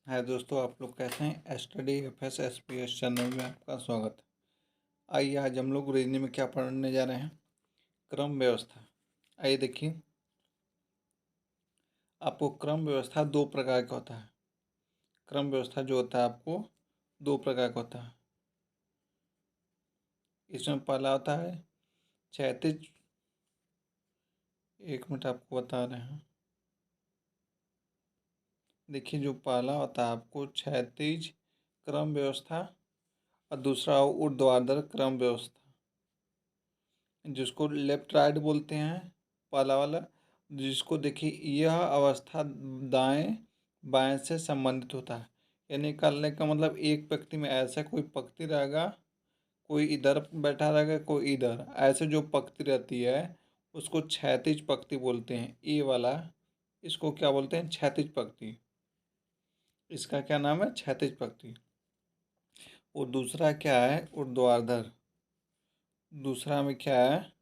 हाय दोस्तों, आप लोग कैसे हैं। स्टडी FSSPS चैनल में आपका स्वागत है। आइए आज हम लोग रीजनिंग में क्या पढ़ने जा रहे हैं। क्रम व्यवस्था। आइए देखिए, आपको क्रम व्यवस्था दो प्रकार का होता है। क्रम व्यवस्था जो होता है आपको दो प्रकार का होता है। इसमें पहला होता है क्षैतिज। एक मिनट आपको बता रहे हैं। देखिए, जो पहला होता है आपको क्षैतिज क्रम व्यवस्था और दूसरा ऊर्ध्वाधर क्रम व्यवस्था, जिसको लेफ्ट राइट बोलते हैं। पहला वाला, जिसको देखिए यह अवस्था दाएं बाएं से संबंधित होता है। यानी निकालने का मतलब एक व्यक्ति में ऐसा कोई पंक्ति रहेगा, कोई इधर बैठा रहेगा, कोई इधर, ऐसे जो पंक्ति रहती है उसको क्षैतिज पंक्ति बोलते हैं। ये वाला इसको क्या बोलते हैं, क्षैतिज पंक्ति। इसका क्या नाम है, क्षैतिज पंक्ति। और दूसरा क्या है, ऊर्ध्वाधर। दूसरा में क्या है,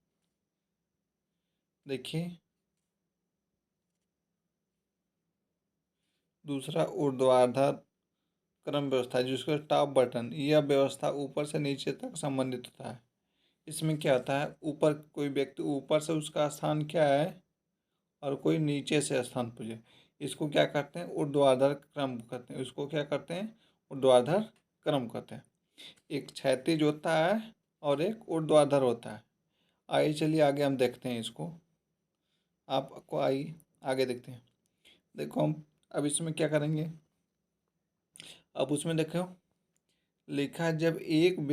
देखिए दूसरा ऊर्ध्वाधर क्रम व्यवस्था, जिसको टॉप बटन। यह व्यवस्था ऊपर से नीचे तक संबंधित होता है। इसमें क्या होता है, ऊपर कोई व्यक्ति ऊपर से उसका स्थान क्या है और कोई नीचे से स्थान पर है। इसको क्या करते हैं, ऊर्ध्वाधर क्रम कहते हैं। इसको क्या करते हैं, ऊर्ध्वाधर क्रम कहते हैं। एक क्षैतिज होता है और एक ऊर्ध्वाधर होता है। आइए चलिए आगे हम देखते हैं इसको। आपको आइए आगे देखते हैं। देखो हम अब इसमें क्या करेंगे। अब उसमें देखो लिखा है, जब एक ही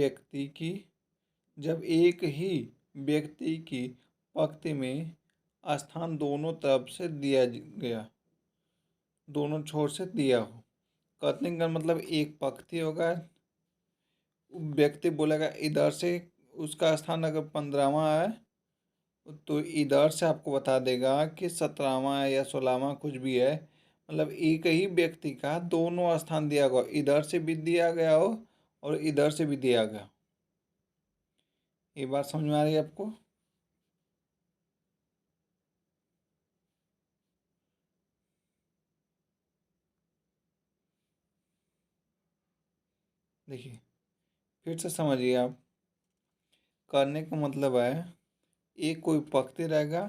व्यक्ति की पंक्ति में स्थान दोनों तरफ से दिया गया, दोनों छोर से दिया हो। कहने का मतलब एक पंक्ति होगा, व्यक्ति बोलेगा इधर से, उसका स्थान अगर 15वां है तो इधर से आपको बता देगा कि 17वां या 16वां कुछ भी है। मतलब एक ही व्यक्ति का दोनों स्थान दिया गया, इधर से भी दिया गया हो और इधर से भी दिया गया। ये बात समझ में आ रही है आपको। देखिए फिर से समझिए आप। करने का मतलब है एक कोई पंक्ति रहेगा,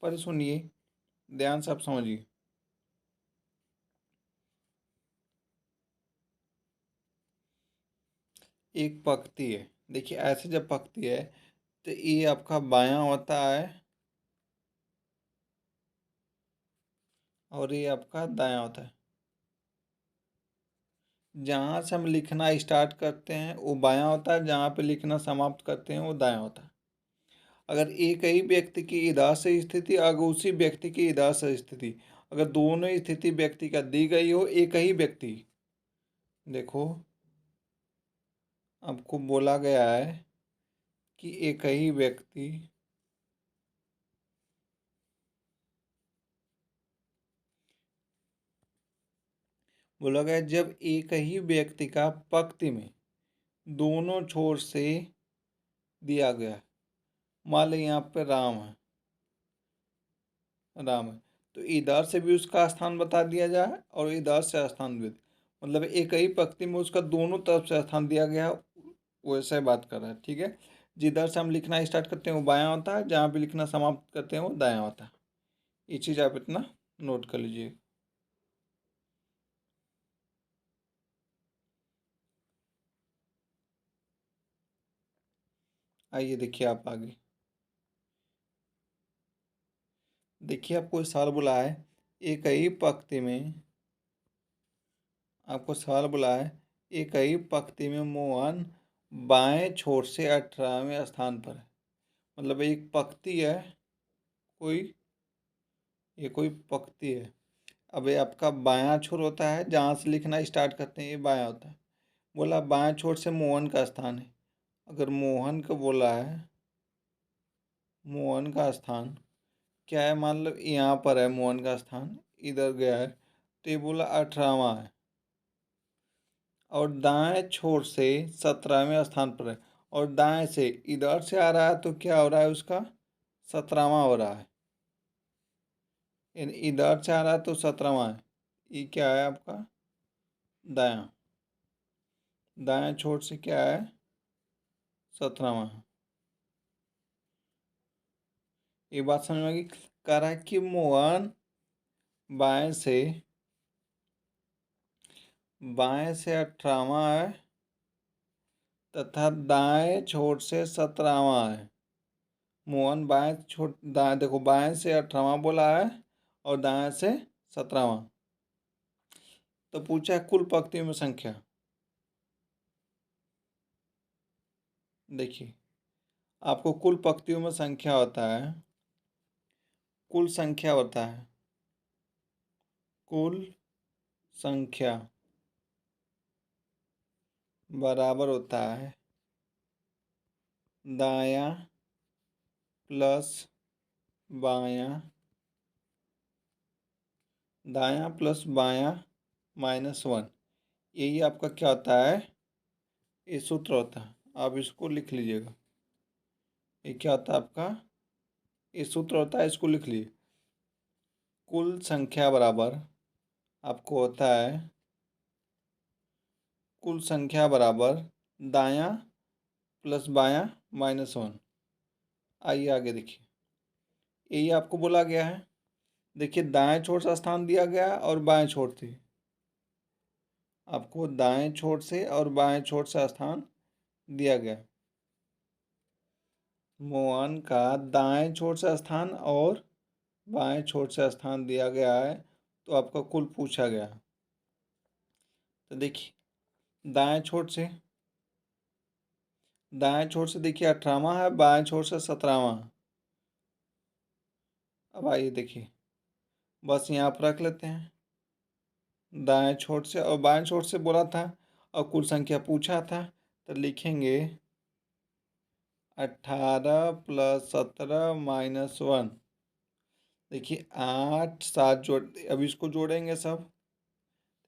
पर सुनिए ध्यान से आप समझिए। एक पंक्ति है, देखिए ऐसे जब पंक्ति है तो ये आपका बायां होता है और ये आपका दायां होता है। जहाँ से हम लिखना स्टार्ट करते हैं वो बायां होता है, जहाँ पे लिखना समाप्त करते हैं वो दायां होता है। अगर एक ही व्यक्ति की इधर से स्थिति, अगर उसी व्यक्ति की इधर से स्थिति, अगर दोनों स्थिति व्यक्ति का दी गई हो, एक ही व्यक्ति, देखो आपको बोला गया है कि एक ही व्यक्ति, बोला गया जब एक ही व्यक्ति का पंक्ति में दोनों छोर से दिया गया। मान लो यहाँ पे राम है तो इधर से भी उसका स्थान बता दिया जाए और इधर से स्थान भी, मतलब एक ही पंक्ति में उसका दोनों तरफ से स्थान दिया गया। वैसे बात कर रहा है, ठीक है। जिधर से हम लिखना स्टार्ट करते हैं वो बायां होता है, जहाँ पे लिखना समाप्त करते हैं वो दायां होता है। ये चीज़ आप इतना नोट कर लीजिए। आइए देखिए आप आगे। देखिए आपको सवाल बोला है, एक ही पंक्ति में, आपको सवाल बोला है एक ही पंक्ति में मोहन बाएं छोर से 18वें स्थान पर है। मतलब एक पंक्ति है, कोई ये कोई पंक्ति है। अब ये आपका बायां छोर होता है, जहाँ से लिखना स्टार्ट करते हैं ये बायां होता है। बोला बाएं छोर से मोहन का स्थान है। अगर मोहन को बोला है, मोहन का स्थान क्या है, मान लो यहाँ पर है मोहन का स्थान, इधर गया है तो ये बोला 18वां है। और दाएं छोर से 17वें स्थान पर है, और दाएं से इधर से आ रहा है तो क्या हो रहा है, उसका 17वां हो रहा है। इधर से आ रहा है तो 17वां है, ये क्या है आपका दायां, दायां छोर से क्या है 17वां। ये बात समझ में आ गई। कह रहा है कि मोहन बाएं से 18वां है तथा दाएं छोर से 17वां है। मोहन दाएं देखो, बाएं से 18वां बोला है और दाएं से 17वां। तो पूछा है कुल पंक्तियों में संख्या। देखिए, आपको कुल पंक्तियों में संख्या होता है, कुल संख्या होता है, कुल संख्या बराबर होता है दायां प्लस बायां, दायां प्लस बायां -1। यही आपका क्या होता है, ये सूत्र होता है। आप इसको लिख लीजिएगा। ये क्या होता है आपका, ये सूत्र होता है, इसको लिख लीजिए। कुल संख्या बराबर आपको होता है, कुल संख्या बराबर दायां प्लस बायां -1। आइए आगे देखिए, यही आपको बोला गया है। देखिए, दाएं छोर से स्थान दिया गया और बाएं छोर से, आपको दाएं छोर से और बाएं छोर से स्थान दिया गया। मोहन का दाएं छोर से स्थान और बाएं छोर से स्थान दिया गया है, तो आपका कुल पूछा गया। तो देखिए, दाएं छोर से देखिए 18वां है, बाएं छोर से 17वां। अब आइए देखिए, बस यहाँ पर रख लेते हैं। दाएं छोर से और बाएं छोर से बोला था और कुल संख्या पूछा था, तो लिखेंगे 18 + 17 -1। देखिए 8 7 जोड़, अब इसको जोड़ेंगे सब,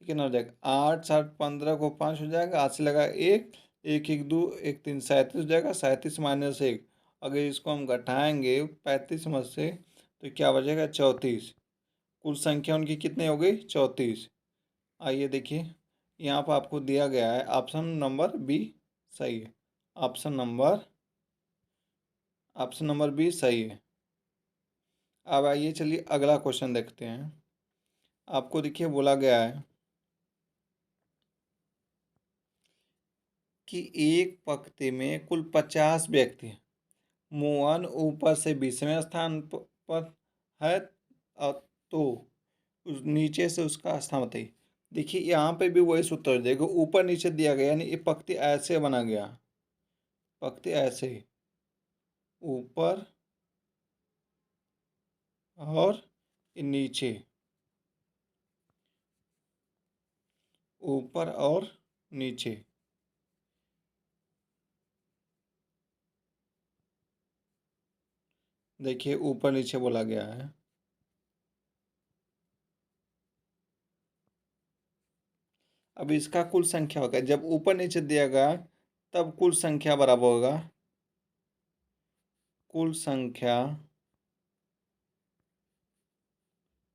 कितना हो जाएगा 8 7 15 को 5 हो जाएगा, 8 से लगा 1 1 1 2 1 3 37 हो जाएगा, 37 -1। अगर इसको हम घटाएंगे 35 में से तो क्या बचेगा 34। कुल संख्या उनकी कितनी हो गई 34। आइए देखिए, यहाँ पर आपको दिया गया है ऑप्शन नंबर बी सही है। ऑप्शन नंबर बी सही है। अब आइए चलिए अगला क्वेश्चन देखते हैं। आपको देखिए बोला गया है कि एक पंक्ति में कुल 50 व्यक्ति हैं। मोहन ऊपर से 20वें स्थान पर है तो उस नीचे से उसका स्थान बताइए। देखिए, यहाँ पे भी वही सूत्र हो जाएगा, ऊपर नीचे दिया गया, यानी ये पंक्ति ऐसे बना गया, पंक्ति ऐसे ऊपर और नीचे, ऊपर और नीचे। देखिए, ऊपर नीचे बोला गया है। अब इसका कुल संख्या होगा, जब ऊपर नीचे दिया गया तब कुल संख्या बराबर होगा कुल संख्या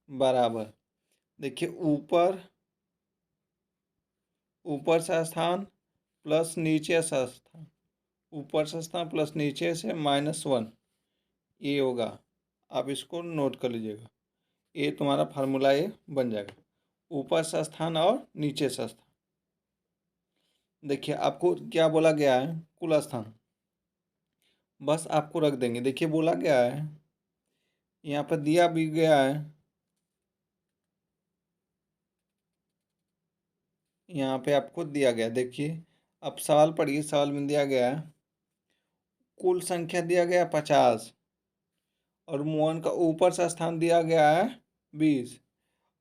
बराबर, देखिए ऊपर से स्थान प्लस नीचे से स्थान, ऊपर से स्थान प्लस नीचे से -1, ये होगा। आप इसको नोट कर लीजिएगा, ये तुम्हारा फार्मूला ये बन जाएगा, ऊपर से स्थान और नीचे से स्थान। देखिए, आपको क्या बोला गया है, कुल स्थान, बस आपको रख देंगे। देखिए, बोला गया है, यहाँ पर दिया भी गया है, यहाँ पे आपको दिया गया। देखिए, अब सवाल पढ़िए, सवाल में दिया गया है कुल संख्या दिया गया 50 और मोहन का ऊपर से स्थान दिया गया है 20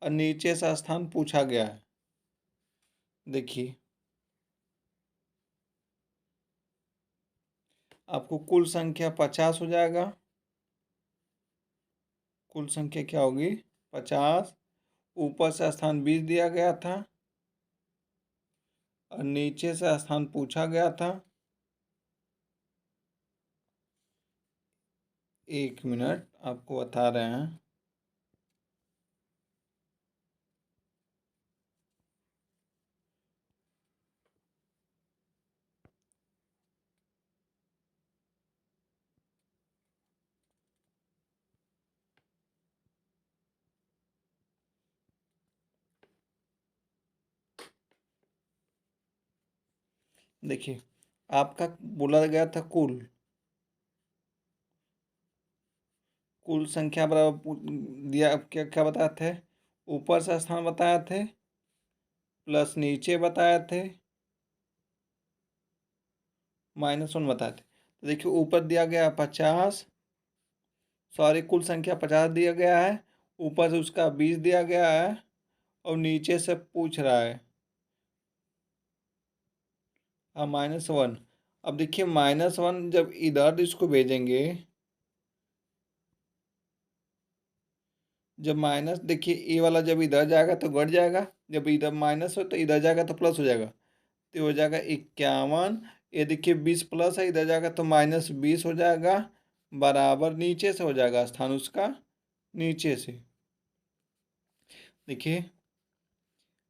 और नीचे से स्थान पूछा गया है। देखिए, आपको कुल संख्या 50 हो जाएगा, कुल संख्या क्या होगी 50, ऊपर से स्थान 20 दिया गया था और नीचे से स्थान पूछा गया था। 1 मिनट आपको बता रहे हैं। देखिए आपका बोला गया था कुल संख्या बराबर दिया, क्या क्या बताए थे, ऊपर से स्थान बताए थे प्लस नीचे बताए थे -1 बताए थे। तो देखिए ऊपर दिया गया 50, सॉरी कुल संख्या 50 दिया गया है, ऊपर से उसका 20 दिया गया है और नीचे से पूछ रहा है हाँ -1। अब देखिए -1 जब इधर इसको भेजेंगे, जब माइनस, देखिए ए वाला जब इधर जाएगा तो घट जाएगा, जब इधर माइनस हो तो इधर जाएगा तो प्लस हो जाएगा, तो हो जाएगा 51। ये देखिए 20 प्लस है, इधर जाएगा तो -20 हो जाएगा, बराबर नीचे से हो जाएगा स्थान उसका नीचे से। देखिए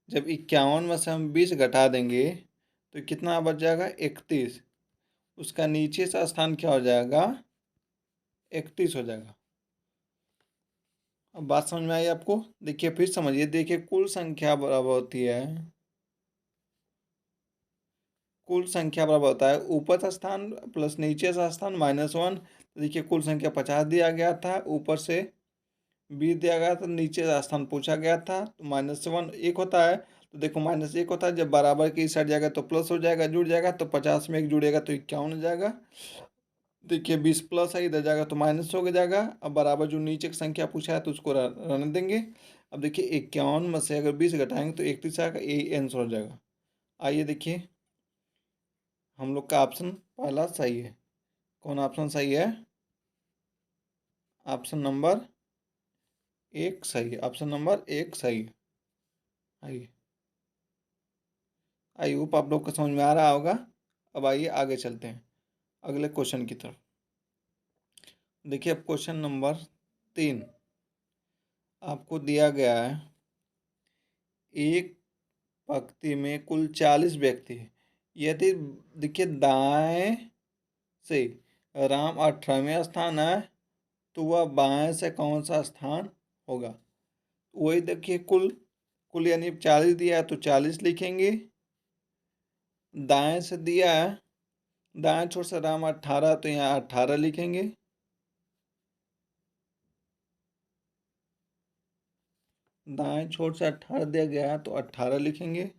जब 51 में से हम 20 घटा देंगे तो कितना बच जाएगा 31, उसका नीचे से स्थान क्या हो जाएगा 31 हो जाएगा। अब बात समझ में आई आपको? देखिए फिर समझिए, देखिए कुल संख्या बराबर होती है, कुल संख्या बराबर होता है ऊपर का स्थान प्लस नीचे का स्थान -1। तो देखिए कुल संख्या 50 दिया गया था, ऊपर से 20 दिया गया था, नीचे का स्थान पूछा गया था, तो -1 एक होता है। तो देखो -1 होता है, जब बराबर की इस साइड जाएगा तो प्लस हो जाएगा, जुड़ जाएगा, तो 50 में एक जुड़ेगा तो 51 हो जाएगा। देखिए 20 प्लस है, इधर जाएगा तो माइनस हो जाएगा। अब बराबर जो नीचे की संख्या पूछा है तो उसको रहने देंगे। अब देखिए 51 में से अगर 20 घटाएंगे तो 31 आएगा, ये आंसर हो जाएगा। आइए देखिए हम लोग का ऑप्शन पहला सही है। कौन ऑप्शन सही है? ऑप्शन नंबर 1 सही है, ऑप्शन नंबर 1 सही है। आइए, आई होप आप लोग को समझ में आ रहा होगा। अब आइए आगे चलते हैं अगले क्वेश्चन की तरफ। देखिए अब क्वेश्चन नंबर 3 आपको दिया गया है, एक पंक्ति में कुल 40 व्यक्ति हैं। यदि देखिए दाएं से राम 18वें स्थान है तो वह बाएं से कौन सा स्थान होगा? वही देखिए कुल कुल यानी 40 दिया है तो 40 लिखेंगे, दाएं से दिया है, दाएं छोर से राम 18 तो यहाँ 18 लिखेंगे, दाएं छोर से 18 दिया गया है तो 18 लिखेंगे।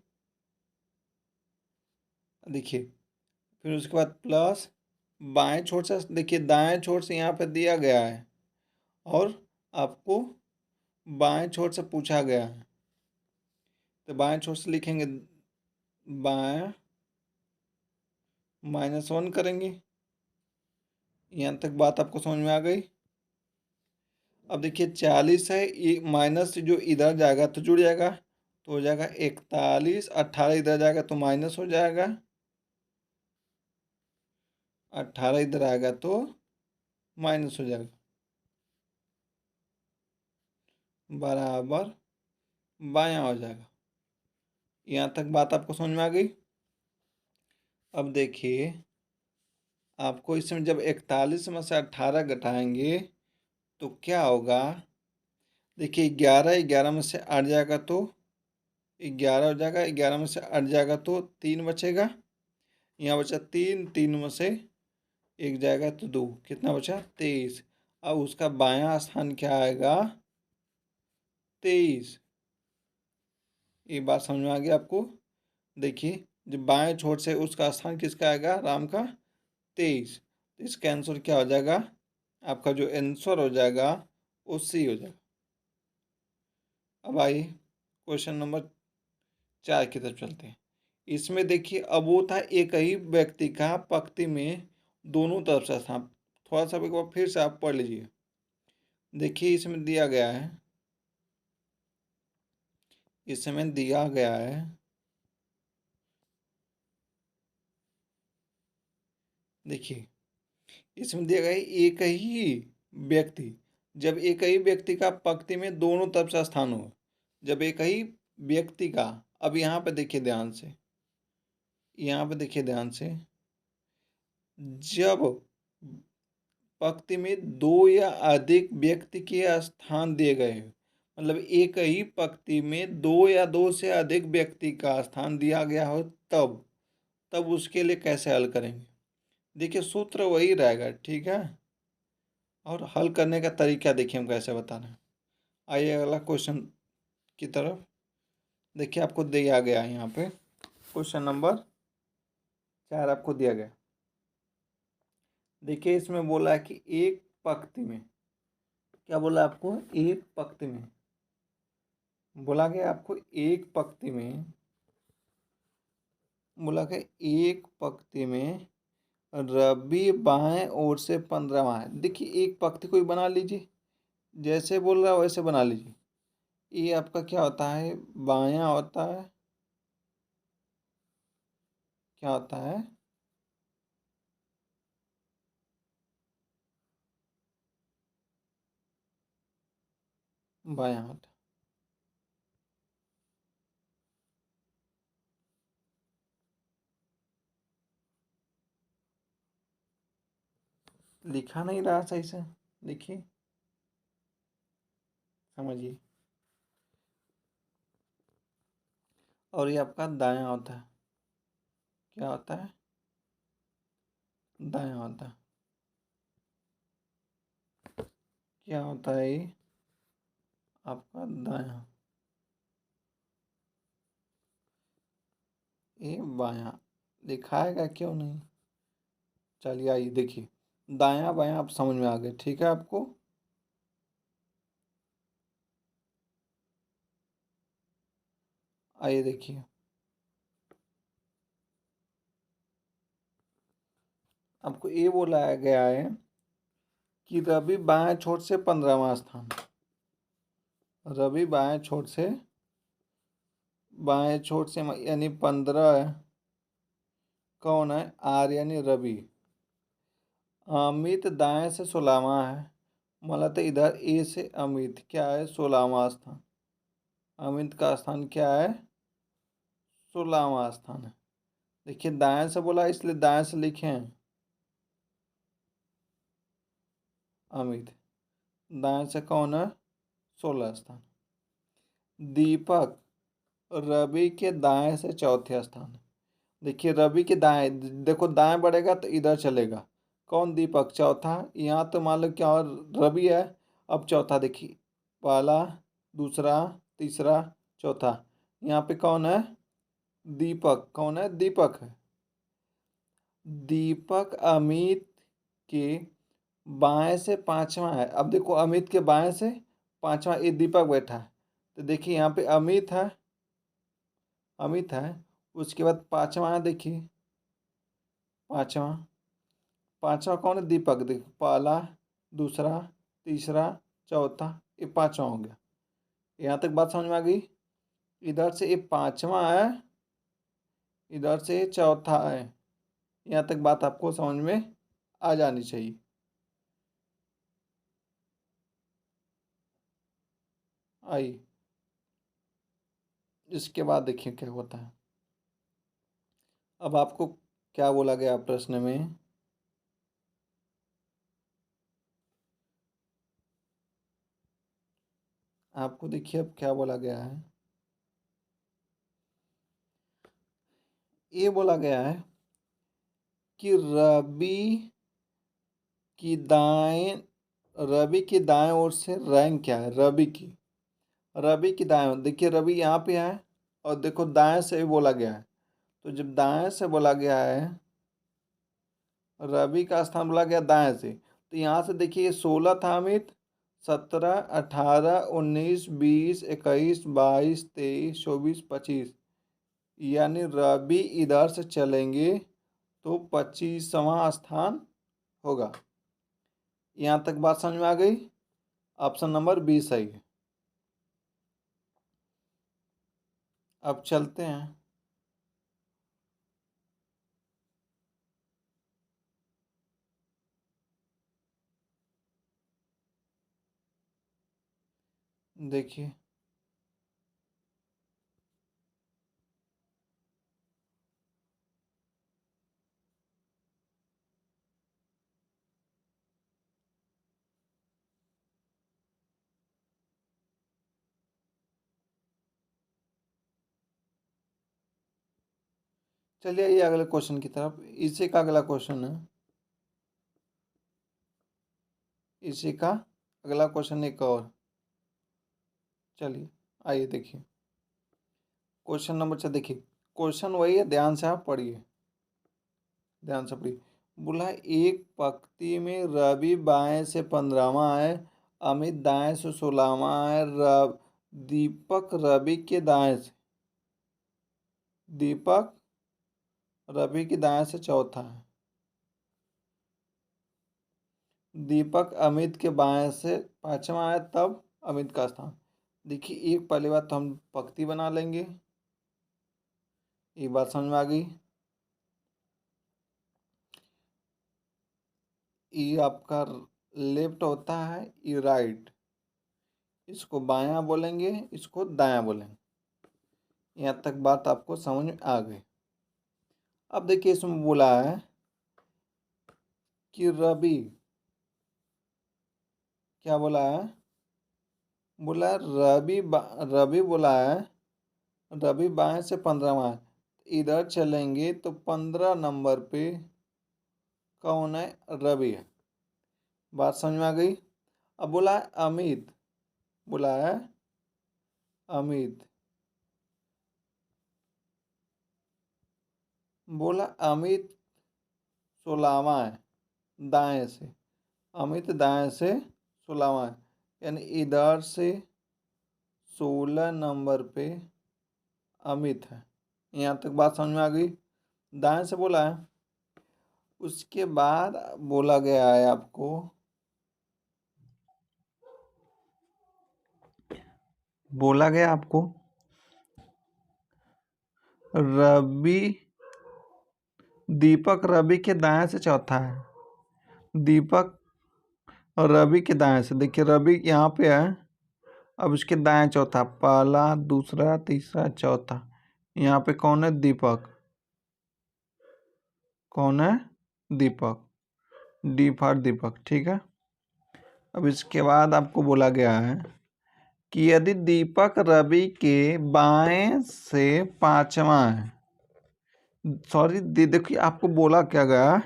देखिए फिर उसके बाद प्लस बाएं छोर से, देखिए दाएं छोर से यहाँ पे दिया गया है और आपको बाएं छोर से पूछा गया है, तो बाएं छोर से लिखेंगे बाएं -1 करेंगे। यहाँ तक बात आपको समझ में आ गई? अब देखिए 40 है, ये माइनस जो इधर जाएगा तो जुड़ जाएगा, तो हो जाएगा 41, 18 इधर जाएगा तो माइनस हो जाएगा, 18 इधर आएगा तो माइनस हो जाएगा, बराबर बायां हो जाएगा। यहाँ तक बात आपको समझ में आ गई? अब देखिए आपको इसमें जब 41 में से 18 घटाएंगे तो क्या होगा? देखिए 11, 11 में से 8 जाएगा तो 11 हो जाएगा, 11 में से 8 जाएगा तो 3 बचेगा, यहाँ बचा 3, 3 में से 1 जाएगा तो 2, कितना बचा 23। अब उसका बायां स्थान क्या आएगा 23। ये बात समझ में आ गई आपको? देखिए जब बाएं छोर से उसका स्थान किसका आएगा राम का 23, तो इसका आंसर क्या हो जाएगा? आपका जो आंसर हो जाएगा वो सी हो जाएगा। अब आइए क्वेश्चन नंबर 4 की तरफ चलते हैं। इसमें देखिए अब वो था एक ही व्यक्ति का पंक्ति में दोनों तरफ से था, थोड़ा सा एक बार फिर से आप पढ़ लीजिए। देखिए इसमें दिया गया है, इसमें दिया गया है, देखिए इसमें दिया गया है एक ही व्यक्ति, जब एक ही व्यक्ति का पंक्ति में दोनों तरफ से स्थान हो, जब एक ही व्यक्ति का, अब यहाँ पे देखिए ध्यान से, यहाँ पे देखिए ध्यान से, जब पंक्ति में दो या अधिक व्यक्ति के स्थान दिए गए हैं, मतलब एक ही पंक्ति में दो या दो से अधिक व्यक्ति का स्थान दिया गया हो तब, तब उसके लिए कैसे हल करेंगे। देखिए सूत्र वही रहेगा, ठीक है, और हल करने का तरीका देखिए हम कैसे बता रहे हैं। आइए अगला क्वेश्चन की तरफ। देखिए आपको दिया गया है यहाँ पे क्वेश्चन नंबर 4 आपको दिया गया। देखिए इसमें बोला है कि एक पंक्ति में, क्या बोला आपको, एक पंक्ति में बोला गया आपको, एक पंक्ति में बोला गया, एक पंक्ति में रबी बाएं ओर से 15वां है। देखिए एक पंक्ति कोई बना लीजिए, जैसे बोल रहा है वैसे बना लीजिए। ये आपका क्या होता है, बायां होता है, क्या होता है, बायां होता है। लिखा नहीं रहा सही से, देखिए समझिए। और ये आपका दायां होता है, क्या होता है, दायां होता है। क्या होता है ये आपका दायां, ये बायां। दिखाएगा क्यों नहीं। चलिए आइए देखिए, दायां बायां आप समझ में आ गए, ठीक है आपको। आइए देखिए, आपको ये बोला गया है कि रवि बाएं छोर से 15वां स्थान, रवि बाएं छोर से यानी 15 कौन है, आर यानी रवि। अमित दाएं से 16वां है, मतलब इधर ए से अमित क्या है, 16वां स्थान। अमित का स्थान क्या है, 16वां स्थान है। देखिए दाएं से बोला इसलिए दाएं से लिखे हैं अमित, दाएं से कौन है, 16 स्थान। दीपक रवि के दाएं से चौथे स्थान। देखिए रवि के दाएं, देखो दाएं बढ़ेगा तो इधर चलेगा, कौन, दीपक चौथा। यहाँ तो मान लो क्या, और रवि है, अब चौथा देखिए, पहला, दूसरा, तीसरा, चौथा। यहाँ पे कौन है, दीपक, कौन है, दीपक है। दीपक अमित के बाएं से 5वां है। अब देखो अमित के बाएं से 5वां ये दीपक बैठा है, तो देखिए यहाँ पे अमित है, अमित है, उसके बाद 5वां है, देखिए 5वां, 5वां कौन है, दीपक। देखो पहला, दूसरा, तीसरा, चौथा, ये 5वां हो गया। यहाँ तक बात समझ में आ गई। इधर से ये 5वां है, इधर से ये चौथा है। यहाँ तक बात आपको समझ में आ जानी चाहिए। आई, इसके बाद देखिए क्या होता है। अब आपको क्या बोला गया प्रश्न में, आपको देखिए अब क्या बोला गया है। ये बोला गया है कि की दाएं रवि की दाएं ओर से रैंक क्या है, रवि की दाएं ओर, देखिए रवि यहाँ पे है, और देखो दाएं से भी बोला गया है। तो जब दाएं से बोला गया है, रवि का स्थान बोला गया दाएं से, तो यहाँ से देखिए 16 था अमित, 17, 18, 19, 20, 21, 22, 23, 24, 25, यानी रवि इधर से चलेंगे तो 25वां स्थान होगा। यहाँ तक बात समझ में आ गई। ऑप्शन नंबर बी सही है। अब चलते हैं, देखिए चलिए ये अगले क्वेश्चन की तरफ। इसी का अगला क्वेश्चन है, इसी का अगला क्वेश्चन एक और। चलिए आइए देखिए क्वेश्चन नंबर 4। देखिए क्वेश्चन वही है, ध्यान से आप पढ़िए, ध्यान से पढ़िए। बोला एक पंक्ति में रवि बाएं से 15वां है, अमित दाएं से 16वां है, दीपक रवि के दाएं से, दीपक रवि के दाएं से चौथा है, दीपक अमित के बाएं से 5वां है, तब अमित का स्थान। देखिए एक पहली बात तो हम पंक्ति बना लेंगे, ये बात समझ में आ गई। ये आपका लेफ्ट होता है, ये राइट, इसको बायां बोलेंगे, इसको दायां बोलेंगे। यहाँ तक बात आपको समझ में आ गई। अब देखिए इसमें बोला है कि रवि, क्या बोला है, बोला है रवि बोला है, रवि बाएं से 15वां है, इधर चलेंगे तो 15 नंबर पे कौन है, रवि है। बात समझ में आ गई। अब बोला है अमित, बोला है अमित, बोला अमित 16वां है दाएं से, अमित दाएं से 16वां है, यानी इधर से 16 नंबर पे अमित है। यहाँ तक बात समझ में आ गई। दाएं से बोला है, उसके बाद बोला गया है आपको, बोला गया आपको रवि, दीपक रवि के दाएं से चौथा है, दीपक और रवि के दाएं से। देखिए रवि यहाँ पे है, अब उसके दाएं चौथा, पहला दूसरा तीसरा चौथा, यहाँ पे कौन है, दीपक, कौन है, दीपक, डी फॉर दीपक, ठीक है। अब इसके बाद आपको बोला गया है कि यदि दीपक रवि के बाएं से 5वां है, सॉरी देखिए आपको बोला क्या गया,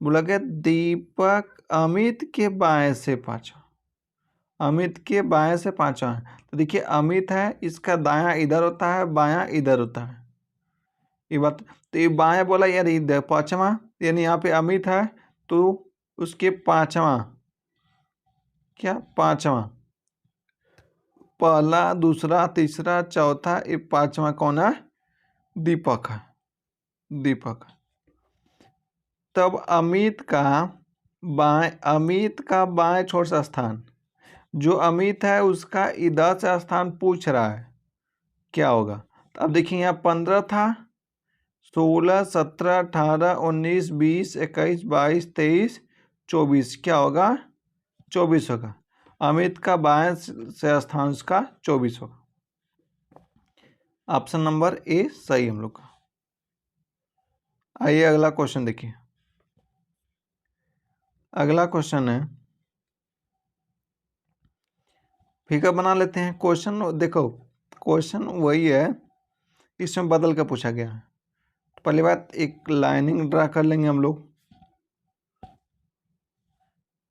बोला गया दीपक अमित के बाएं से 5वां, अमित के बाएं से 5वां है। तो देखिए अमित है, इसका दायां इधर होता है, बायां इधर होता है, ये बात। तो ये बायां बोला यार इधर 5वां, यानी यहाँ पे अमित है तो उसके 5वां, क्या 5वां, पहला दूसरा तीसरा चौथा, ये 5वां कौन है, दीपक है, दीपक। तब अमित का बाएं छोर से स्थान, जो अमित है उसका इधर से स्थान पूछ रहा है, क्या होगा। अब देखिए यहाँ 15 था, 16 17 18 19 20 21 22 23 24, क्या होगा, 24 होगा। अमित का बाएं से स्थान उसका 24 होगा। ऑप्शन नंबर ए सही हम लोग का। आइए अगला क्वेश्चन देखिए। अगला क्वेश्चन है, फिगर बना लेते हैं। क्वेश्चन देखो, क्वेश्चन वही है, इसमें बदल कर पूछा गया है। पहली बात एक लाइनिंग ड्रा कर लेंगे हम लोग,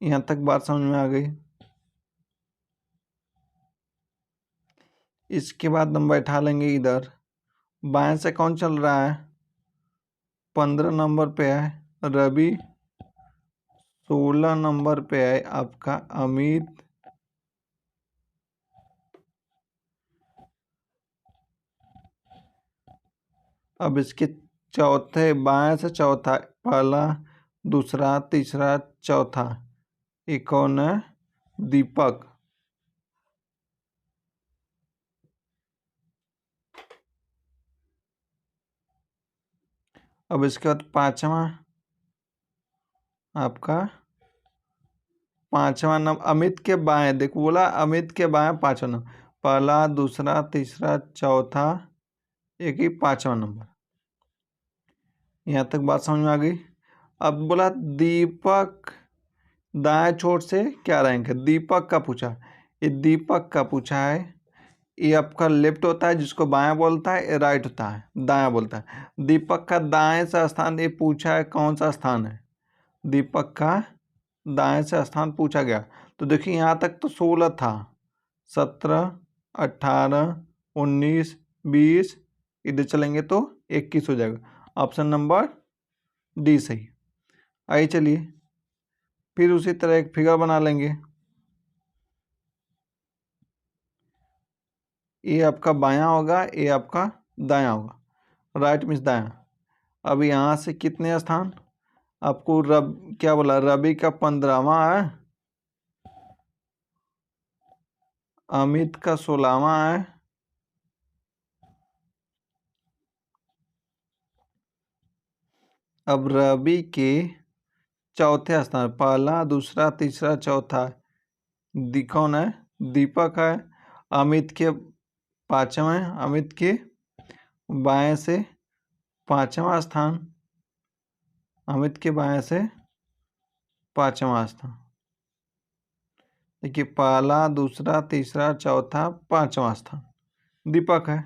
यहाँ तक बात समझ में आ गई। इसके बाद हम बैठा लेंगे इधर, बाएं से कौन चल रहा है, 15 नंबर पे है रवि, 16 नंबर पे है आपका अमित, अब इसके चौथे बाएं से चौथा, पहला दूसरा तीसरा चौथा, ये कौन है, दीपक। अब इसके बाद 5वां आपका, 5वां नंबर अमित के बाएं, देखो बोला अमित के बाएं 5वां नंबर, पहला दूसरा तीसरा चौथा, एक ही 5वां नंबर। यहाँ तक बात समझ में आ गई। अब बोला दीपक दाएं छोर से क्या रैंक है, दीपक का पूछा, ये दीपक का पूछा है, ये आपका लेफ्ट होता है जिसको बायां बोलता है, ये राइट होता है दायां बोलता है। दीपक का दाएं से स्थान ये पूछा है कौन सा स्थान है, दीपक का दाएं से स्थान पूछा गया। तो देखिए यहाँ तक तो 16 था, 17, 18, 19, 20, इधर चलेंगे तो 21 हो जाएगा। ऑप्शन नंबर डी सही। आइए चलिए फिर उसी तरह एक फिगर बना लेंगे। ये आपका बायां होगा, ये आपका दायां होगा, राइट मीन्स दायां। अब यहाँ से कितने स्थान आपको क्या बोला, रवि का 15वां है, अमित का 16वां है, अब रवि के चौथे स्थान पहला दूसरा तीसरा चौथा कौन है, दीपक है। अमित के 5वें, अमित के बाएं से 5वां स्थान, अमित के बाएं से 5वां स्थान। देखिए पहला दूसरा तीसरा चौथा 5वां स्थान दीपक है।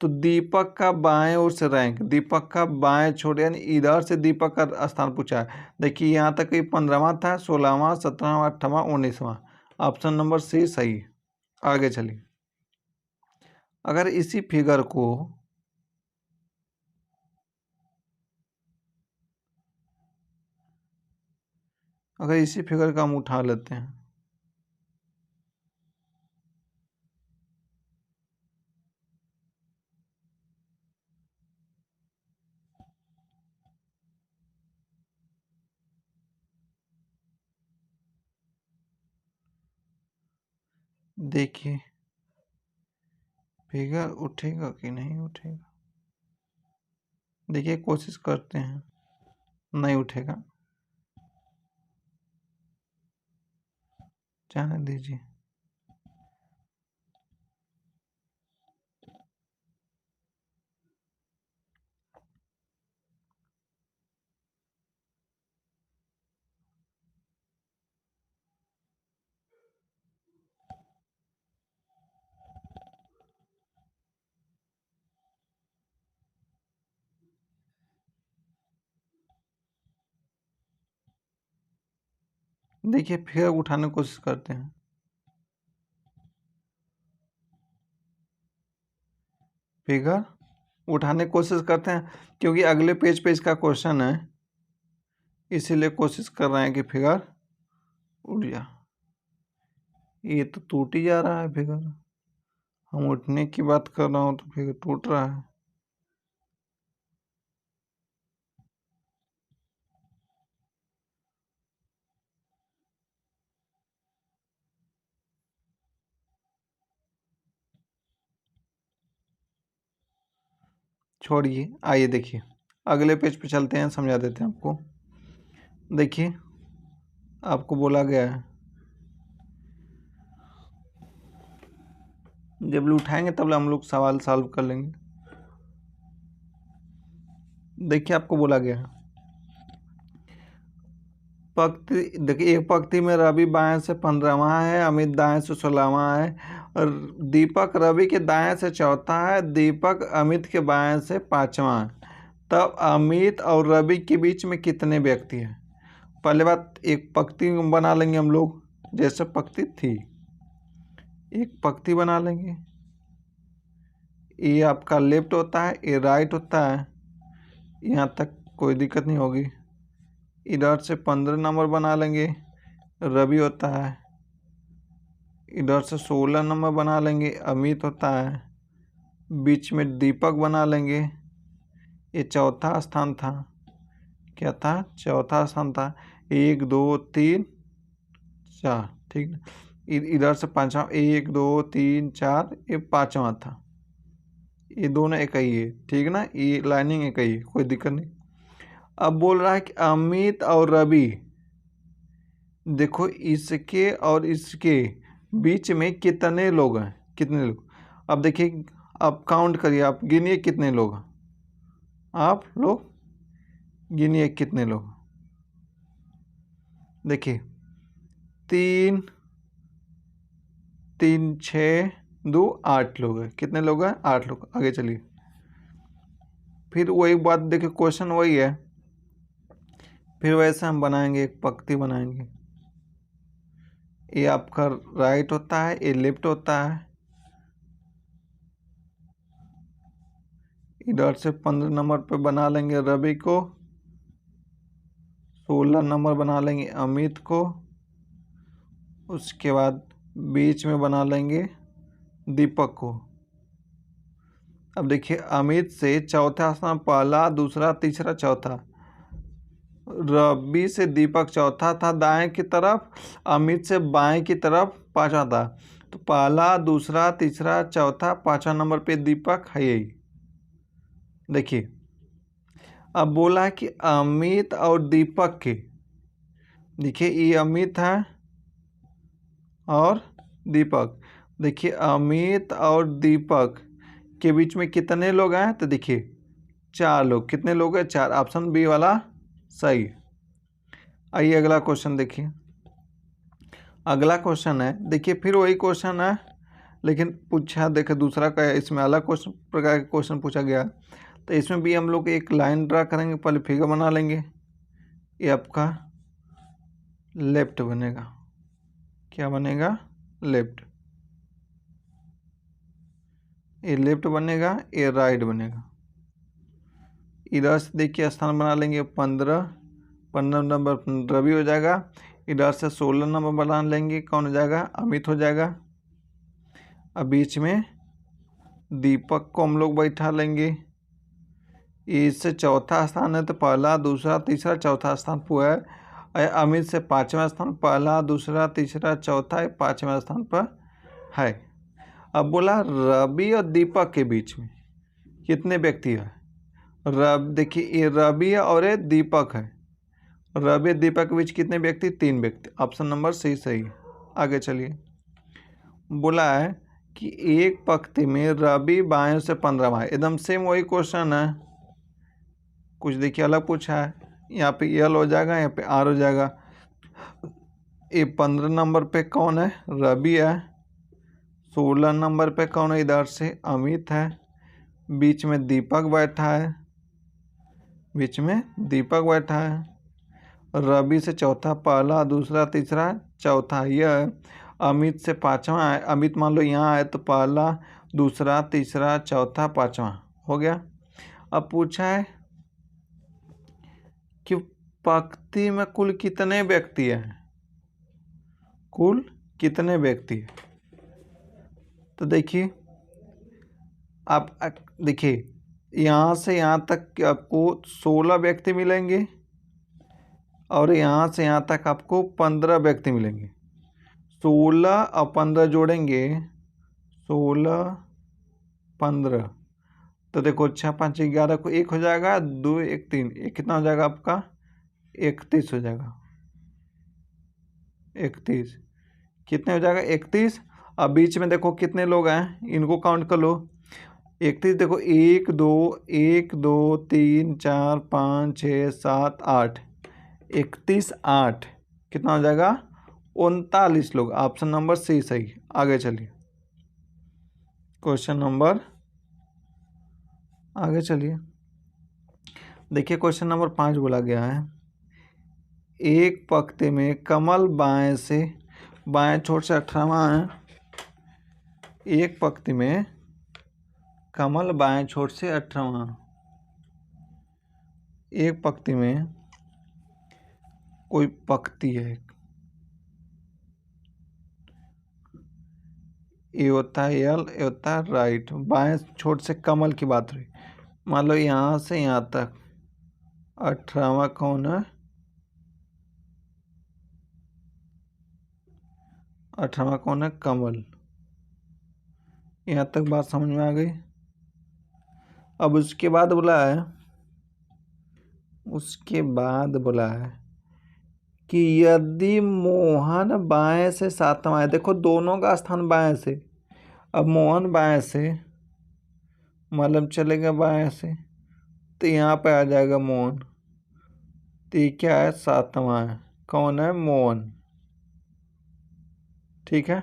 तो दीपक का बाएं ओर से रैंक, दीपक का बाएं छोड़ यानी इधर से दीपक का स्थान पूछा है। देखिए यहाँ तक 15वां था, 16वां, 17वां, 18वां, 19वां। ऑप्शन नंबर सी सही। आगे चलिए, अगर इसी फिगर को हम उठा लेते हैं, देखिए फिगर उठेगा कि नहीं उठेगा। देखिए कोशिश करते हैं, नहीं उठेगा, जाने दीजिए। देखिए फिगर उठाने की कोशिश करते हैं, फिगर उठाने की कोशिश करते हैं क्योंकि अगले पेज पे इसका क्वेश्चन है, इसीलिए कोशिश कर रहे हैं कि फिगर उठ जा। ये तो टूट ही जा रहा है फिगर, हम उठने की बात कर रहा हूँ तो फिगर टूट रहा है। छोड़िए, आइए देखिए अगले पेज पे चलते हैं, समझा देते हैं आपको। देखिए आपको बोला गया है, जब उठाएंगे तब हम लोग सवाल सॉल्व कर लेंगे। देखिए आपको बोला गया है पंक्ति, देखिए एक पंक्ति में रवि बाएं से 15वां है, अमित दाएं से 16वां है, और दीपक रवि के दाएं से चौथा है, दीपक अमित के बाएं से 5वां है। तब अमित और रवि के बीच में कितने व्यक्ति हैं। पहले बात एक पंक्ति बना लेंगे हम लोग, जैसे पंक्ति थी एक पंक्ति बना लेंगे। ये आपका लेफ्ट होता है, ये राइट होता है, यहाँ तक कोई दिक्कत नहीं होगी। इधर से 15 नंबर बना लेंगे, रवि होता है। इधर से 16 नंबर बना लेंगे, अमित होता है। बीच में दीपक बना लेंगे, ये चौथा स्थान था, क्या था, चौथा स्थान था। 1 2 3 4, ठीक। इधर से 5वां, 1 2 3 4, ये 5वां था। ये दोनों एक ही है, ठीक ना, ये लाइनिंग एक ही है, कोई दिक्कत नहीं। अब बोल रहा है कि अमित और रवि, देखो इसके और इसके बीच में कितने लोग हैं, कितने लोग। अब देखिए, आप काउंट करिए, आप गिनिए कितने लोग हैं, आप लोग गिनिए कितने लोग। देखिए 3 3 6 2 8 लोग हैं। कितने लोग हैं? 8 लोग। आगे चलिए। फिर वही बात देखिए, क्वेश्चन वही है। फिर वैसे हम बनाएंगे, एक पंक्ति बनाएंगे। ये आपका राइट होता है, ये लेफ्ट होता है। इधर से 15 नंबर पे बना लेंगे रवि को, 16 नंबर बना लेंगे अमित को, उसके बाद बीच में बना लेंगे दीपक को। अब देखिए, अमित से चौथा स्थान पहला, दूसरा, तीसरा, चौथा। रवि से दीपक चौथा था दाएं की तरफ, अमित से बाएं की तरफ पांचवा था। तो पहला, दूसरा, तीसरा, चौथा, पांचवा नंबर पे दीपक है यही। देखिए, अब बोला है कि अमित और दीपक के, देखिए ये अमित है और दीपक। देखिए, अमित और दीपक के बीच में कितने लोग हैं? तो देखिए 4 लोग। कितने लोग हैं? 4। ऑप्शन बी वाला सही। आइए अगला क्वेश्चन देखिए। अगला क्वेश्चन है, देखिए फिर वही क्वेश्चन है, लेकिन पूछा देखिए दूसरा का है। इसमें अलग क्वेश्चन प्रकार के क्वेश्चन पूछा गया। तो इसमें भी हम लोग एक लाइन ड्रा करेंगे, पहले फिगर बना लेंगे। ये आपका लेफ्ट बनेगा। क्या बनेगा? लेफ्ट। ये लेफ्ट बनेगा, ये राइट बनेगा। इधर से देखिए स्थान बना लेंगे 15, 15 नंबर रवि हो जाएगा। इधर से 16 नंबर बना लेंगे, कौन हो जाएगा? अमित हो जाएगा। अब बीच में दीपक को हम लोग बैठा लेंगे। इससे चौथा स्थान है, तो पहला, दूसरा, तीसरा, चौथा स्थान पूरा है। अमित से 5वां स्थान, पहला, दूसरा, तीसरा, चौथा, 5वां स्थान पर है। अब बोला रवि और दीपक के बीच में कितने व्यक्ति है? देखिए ये रवि और ये दीपक है। रवि दीपक के बीच कितने व्यक्ति? 3 व्यक्ति। ऑप्शन नंबर सी सही है। आगे चलिए। बोला है कि एक पंक्ति में रवि बाएं से 15 बाएं, एकदम सेम वही क्वेश्चन है, कुछ देखिए अलग पूछा है। यहाँ पे यल हो जाएगा, यहाँ पे आर हो जाएगा। ये 15 नंबर पे कौन है? रवि है। 16 नंबर पे कौन है? इधर से अमित है। बीच में दीपक बैठा है, बीच में दीपक बैठा है। रवि से चौथा, पहला, दूसरा, तीसरा, चौथा यह है। अमित से 5वां है। अमित मान लो यहाँ है, तो पहला, दूसरा, तीसरा, चौथा, 5वां हो गया। अब पूछा है कि पंक्ति में कुल कितने व्यक्ति हैं? कुल कितने व्यक्ति हैं? तो देखिए, आप देखिए यहाँ से यहाँ तक आपको 16 व्यक्ति मिलेंगे और यहाँ से यहाँ तक आपको 15 व्यक्ति मिलेंगे। 16 और 15 जोड़ेंगे, 16, 15, तो देखो 6 5 11 को 1 हो जाएगा, 2 1 3, ये कितना हो जाएगा आपका? 31 हो जाएगा। 31 कितने हो जाएगा? 31। अब बीच में देखो कितने लोग हैं, इनको काउंट कर लो। 31 देखो, 1 2 1 2 3 4 5 6 7 8, 31 8 कितना हो जाएगा? 39 लोग। ऑप्शन नंबर सी सही। आगे चलिए क्वेश्चन नंबर, आगे चलिए। देखिए क्वेश्चन नंबर 5 बोला गया है, एक पंक्ति में कमल बाएं से, बाएं छोर से 18वां है। एक पंक्ति में कमल बाएं छोर से 18वां। एक पंक्ति में कोई पंक्ति है, ये होता है यल, ये होता है राइट। बाएं छोर से कमल की बात रही। मान लो यहाँ से यहाँ तक 18वां कौन है? 18वां कौन है? कमल। यहाँ तक बात समझ में आ गई। अब उसके बाद बोला है, उसके बाद बोला है कि यदि मोहन बाएं से 7वां है, देखो दोनों का स्थान बाएं से। अब मोहन बाएं से, मतलब चलेगा बाएं से, तो यहाँ पे आ जाएगा मोहन। तो ये क्या है? 7वां है। कौन है? मोहन। ठीक है।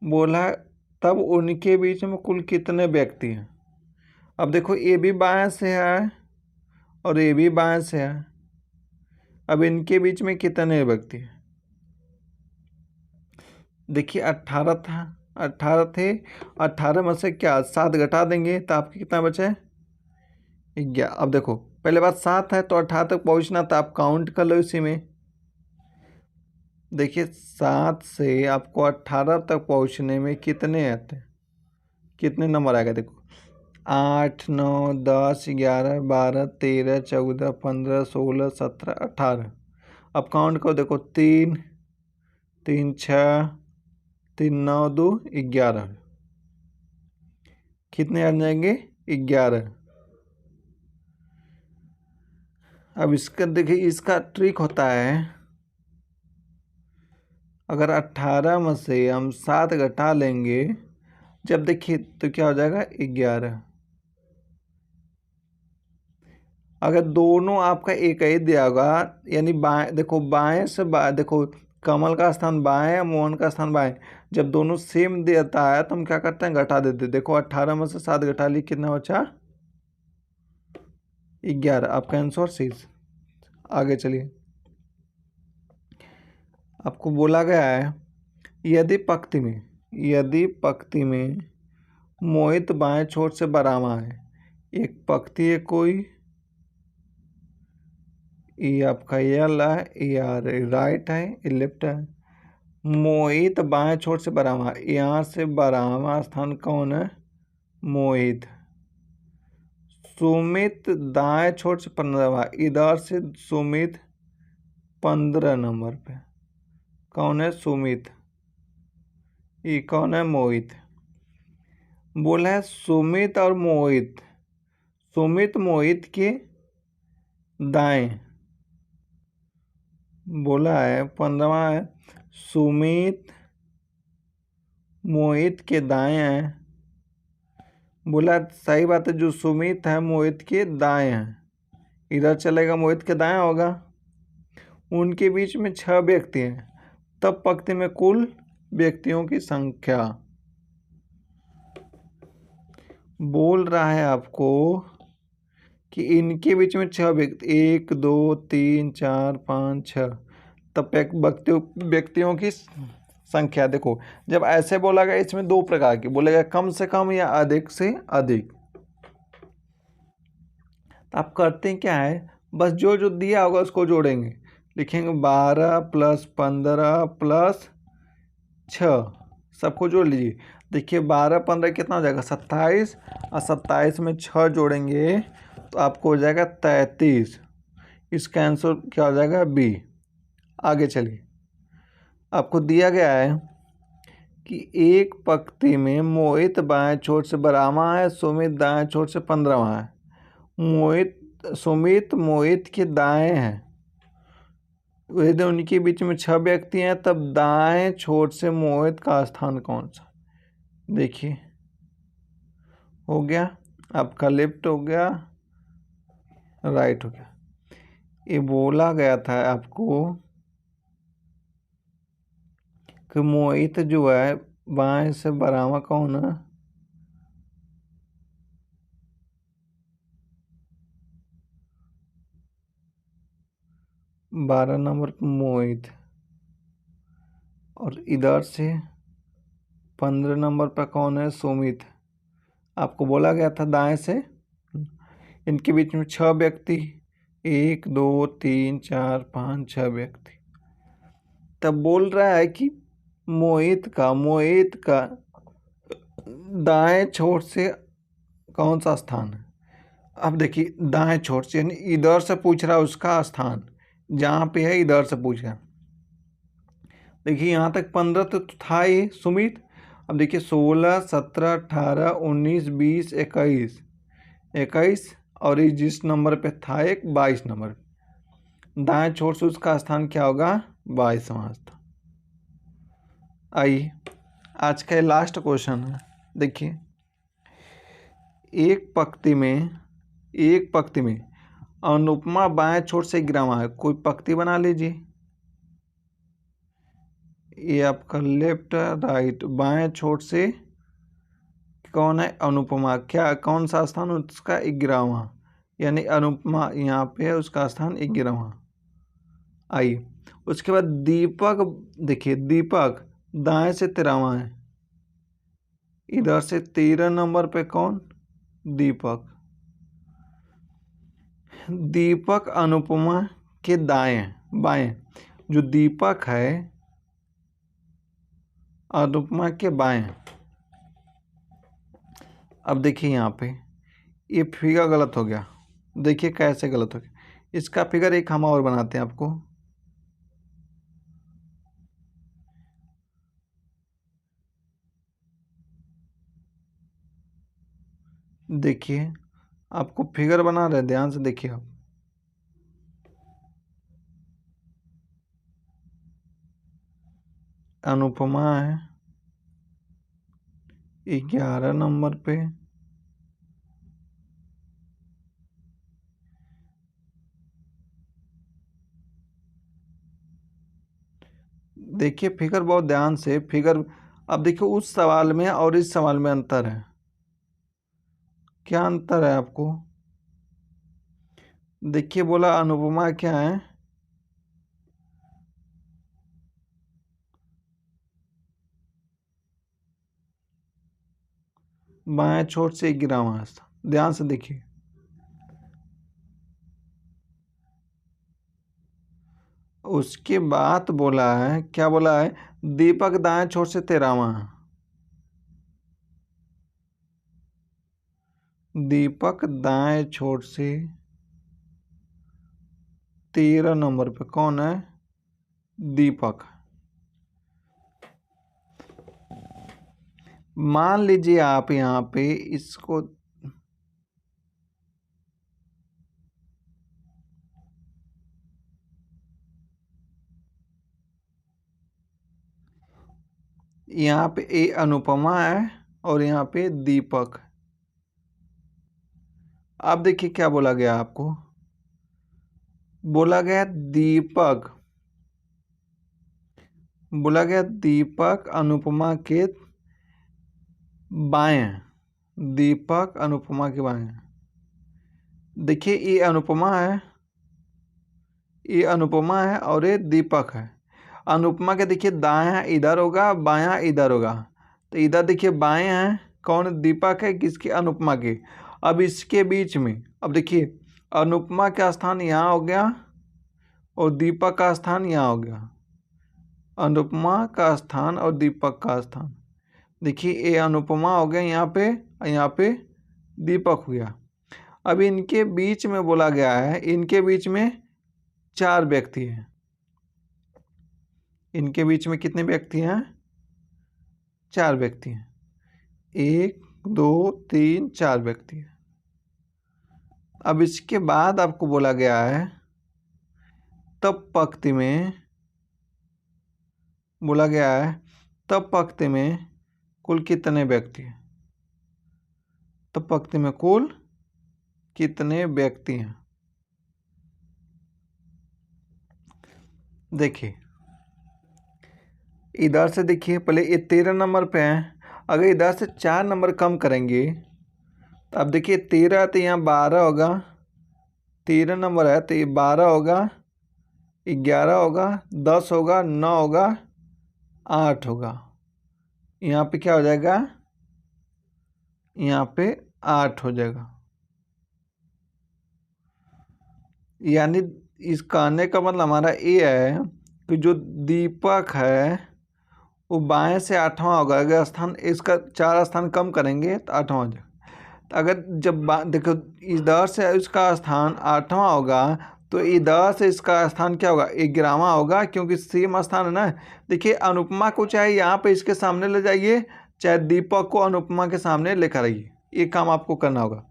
बोला तब उनके बीच में कुल कितने व्यक्ति हैं। अब देखो ए भी बाएं से है और ए भी बाएं से है। अब इनके बीच में कितने व्यक्ति हैं। देखिए 18 था, 18 थे, 18 में से क्या 7 घटा देंगे तो आपके कितना बचे 11। अब देखो पहले बात 7 है तो 18 तक पहुंचना था, आप काउंट कर लो इसी में। देखिए 7 से आपको 18 तक पहुंचने में कितने आते हैं, कितने नंबर आएगा। देखो 8 9 10 11 12 13 14 15 16 17 18। अब काउंट करो, देखो 3 3 6 3 9 2 11। कितने आ जाएंगे 11। अब इसका देखिए, इसका ट्रिक होता है, अगर 18 में से हम 7 घटा लेंगे जब, देखिए तो क्या हो जाएगा 11। अगर दोनों आपका एक ही दिया होगा, यानी बाएं, देखो बाएं से देखो कमल का स्थान बाएं है, मोहन का स्थान बाएं। जब दोनों सेम देता है तो हम क्या करते हैं, घटा देते हैं। देखो 18 में से 7 घटा ली, कितना बचा 11। आपका आंसर शीर्ष। आगे चलिए, आपको बोला गया है यदि पंक्ति में मोहित बाएं छोर से बरामा है, एक पंक्ति है कोई, ये आपका एल है, ये आर राइट है, ये लेफ्ट है। मोहित बाएं छोर से बरामा, यहाँ से बरामा स्थान कौन है, मोहित। सुमित दाएं छोर से 15, इधर से सुमित 15 नंबर पे, कौन है सुमित, ये कौन है मोहित। बोला है सुमित और मोहित, सुमित मोहित के दाएं, बोला है 15वां है, सुमित मोहित के दाएं है। बोला सही बात है, जो सुमित है मोहित के दाएं है, इधर चलेगा मोहित के दाएं होगा। उनके बीच में 6 व्यक्ति हैं, तब पंक्ति में कुल व्यक्तियों की संख्या। बोल रहा है आपको कि इनके बीच में 6 व्यक्ति, 1 2 3 4 5 6, तब व्यक्तियों की संख्या। देखो जब ऐसे बोला गया, इसमें 2 प्रकार की बोलेगा, कम से कम या अधिक से अधिक। तो आप करते हैं क्या है, बस जो जो दिया होगा उसको जोड़ेंगे, लिखेंगे 12 + 15 + 6, सबको जोड़ लीजिए। देखिए 12 15 कितना हो जाएगा 27, और 27 में 6 जोड़ेंगे तो आपको हो जाएगा 33। इसका आंसर क्या हो जाएगा बी। आगे चलिए, आपको दिया गया है कि एक पंक्ति में मोहित बाएं छोर से बरामा है, सुमित दाएं छोर से 15वां है। सुमित मोहित के दाएं हैं, यदि उनके बीच में 6 व्यक्ति हैं, तब दाएं छोर से मोहित का स्थान कौन सा। देखिए हो गया आपका, लेफ्ट हो गया, राइट हो गया। ये बोला गया था आपको कि मोहित जो है बाएं से बरामा कौन है, 12 नंबर पर मोहित, और इधर से 15 नंबर पर कौन है सुमित। आपको बोला गया था दाएं से, इनके बीच में 6 व्यक्ति, 1 2 3 4 5 6 व्यक्ति। तब बोल रहा है कि मोहित का दाएं छोर से कौन सा स्थान है। अब देखिए दाएं छोर से, यानी इधर से पूछ रहा है उसका स्थान, जहाँ पे है इधर से पूछ रहा है। देखिए यहाँ तक 15 तो था ही सुमित। अब देखिए 16 17 18 19 20 21, और ये जिस नंबर पे था एक 22 नंबर, दाएं छोर से उसका स्थान क्या होगा 22वां स्थान। आइए आज का लास्ट क्वेश्चन है। देखिए एक पंक्ति में अनुपमा बाएं छोर से गिरावा है, कोई पंक्ति बना लीजिए। ये आपका लेफ्ट राइट बाएं छोर से कौन है? अनुपमा। क्या कौन सा स्थान उसका? 11वां, यानी अनुपमा यहाँ पे है, उसका स्थान 11वां। आइए उसके बाद दीपक, देखिए दीपक दाएं से 13वां है, इधर से 13 नंबर पे कौन? दीपक। दीपक अनुपमा के दाएं बाएं, जो दीपक है अनुपमा के बाएं। अब देखिए यहाँ पे ये फिगर गलत हो गया। देखिए कैसे गलत हो गया। इसका फिगर एक हम और बनाते हैं आपको। देखिए आपको फिगर बना रहे, ध्यान से देखिए आप। अनुपमा है 11 नंबर पे, देखिए फिगर बहुत ध्यान से फिगर। अब देखिए उस सवाल में और इस सवाल में अंतर है। क्या अंतर है आपको? देखिए बोला अनुपमा क्या है? बाएं छोर से 11वां स्थान। ध्यान से देखिए। उसके बाद बोला है, क्या बोला है? दीपक दाएं छोर से 13वां। दीपक दाएं छोर से 13 नंबर पे कौन है? दीपक। मान लीजिए आप यहाँ पे इसको यहाँ पे ए अनुपमा है और यहाँ पे दीपक। अब देखिए क्या बोला गया आपको? बोला गया दीपक, बोला गया दीपक अनुपमा के बाएं। दीपक अनुपमा के बाएं। देखिए ये अनुपमा है, ये अनुपमा है और ये दीपक है। अनुपमा के देखिए दायां इधर होगा, बायां इधर होगा। तो इधर देखिए बाएं हैं, कौन? दीपक है, किसके? अनुपमा के। अब इसके बीच में अब देखिए अनुपमा का स्थान यहाँ हो गया और दीपक का स्थान यहाँ हो गया। अनुपमा का स्थान और दीपक का स्थान, देखिए ये अनुपमा हो गया यहाँ पे और यहाँ पे दीपक हो गया। अब इनके बीच में बोला गया है, इनके बीच में 4 व्यक्ति हैं। इनके बीच में कितने व्यक्ति हैं? 4 व्यक्ति हैं। 1 2 3 4 व्यक्ति हैं। अब इसके बाद आपको बोला गया है तब पंक्ति में, बोला गया है तब पंक्ति में कुल कितने व्यक्ति हैं? तब पंक्ति में कुल कितने व्यक्ति हैं? देखिए इधर से देखिए, पहले ये 13 नंबर पे हैं। अगर इधर से 4 नंबर कम करेंगे तो अब देखिए 13 है तो यहाँ 12 होगा। 13 नंबर है तो ये 12 होगा, 11 होगा, 10 होगा, 9 होगा, 8 होगा। यहाँ पे क्या हो जाएगा? यहाँ पे 8 हो जाएगा। यानी इस कहने का मतलब हमारा ये है कि जो दीपक है वो बाएं से 8वां होगा। अगर स्थान इसका 4 स्थान कम करेंगे तो 8वां हो जाएगा। तो अगर जब देखो इधर से इसका स्थान 8वां होगा तो इधर से इसका स्थान क्या होगा? 11वां होगा, क्योंकि सेम स्थान है ना। देखिए अनुपमा को चाहे यहाँ पे इसके सामने ले जाइए, चाहे दीपक को अनुपमा के सामने लेकर आइए, ये काम आपको करना होगा।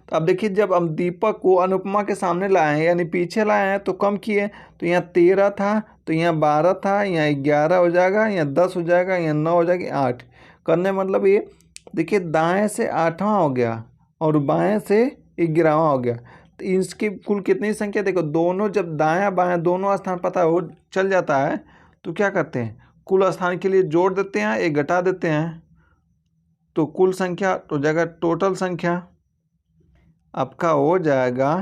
तो अब देखिए जब हम दीपक को अनुपमा के सामने लाए हैं यानी पीछे लाए हैं तो कम किए, तो यहाँ 13 था तो यहाँ 12 था, यहाँ 11 हो जाएगा, यहाँ 10 हो जाएगा, यहाँ 9 हो जाएगा, 8 करने मतलब ये देखिए दाएं से 8वां हो गया और बाएं से 11वां हो गया। तो इसकी कुल कितनी संख्या? देखो दोनों जब दायां बायां दोनों स्थान पता हो चल जाता है तो क्या करते हैं? कुल स्थान के लिए जोड़ देते हैं, एक घटा देते हैं, तो कुल संख्या तो जाएगा टोटल संख्या आपका हो जाएगा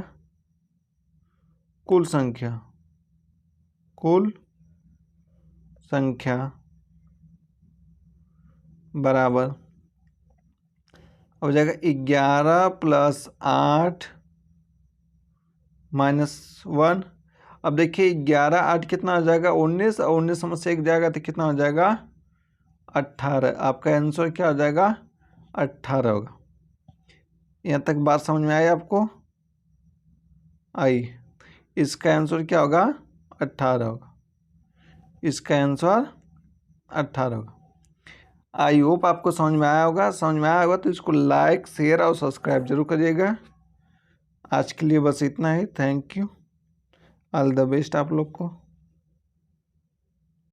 कुल संख्या बराबर हो जाएगा 11 + 8 - 1। अब देखिए 11 8 कितना हो जाएगा 19, और 19 में से 1 जाएगा तो कितना हो जाएगा 18। आपका आंसर क्या हो जाएगा 18 होगा। यहाँ तक बात समझ में आई आपको? आई। इसका आंसर क्या होगा 18 होगा। इसका आंसर 18 होगा। आई होप आपको समझ में आया होगा। समझ में आया होगा तो इसको लाइक, शेयर और सब्सक्राइब जरूर करिएगा। आज के लिए बस इतना ही। Thank you. All the best आप लोग को।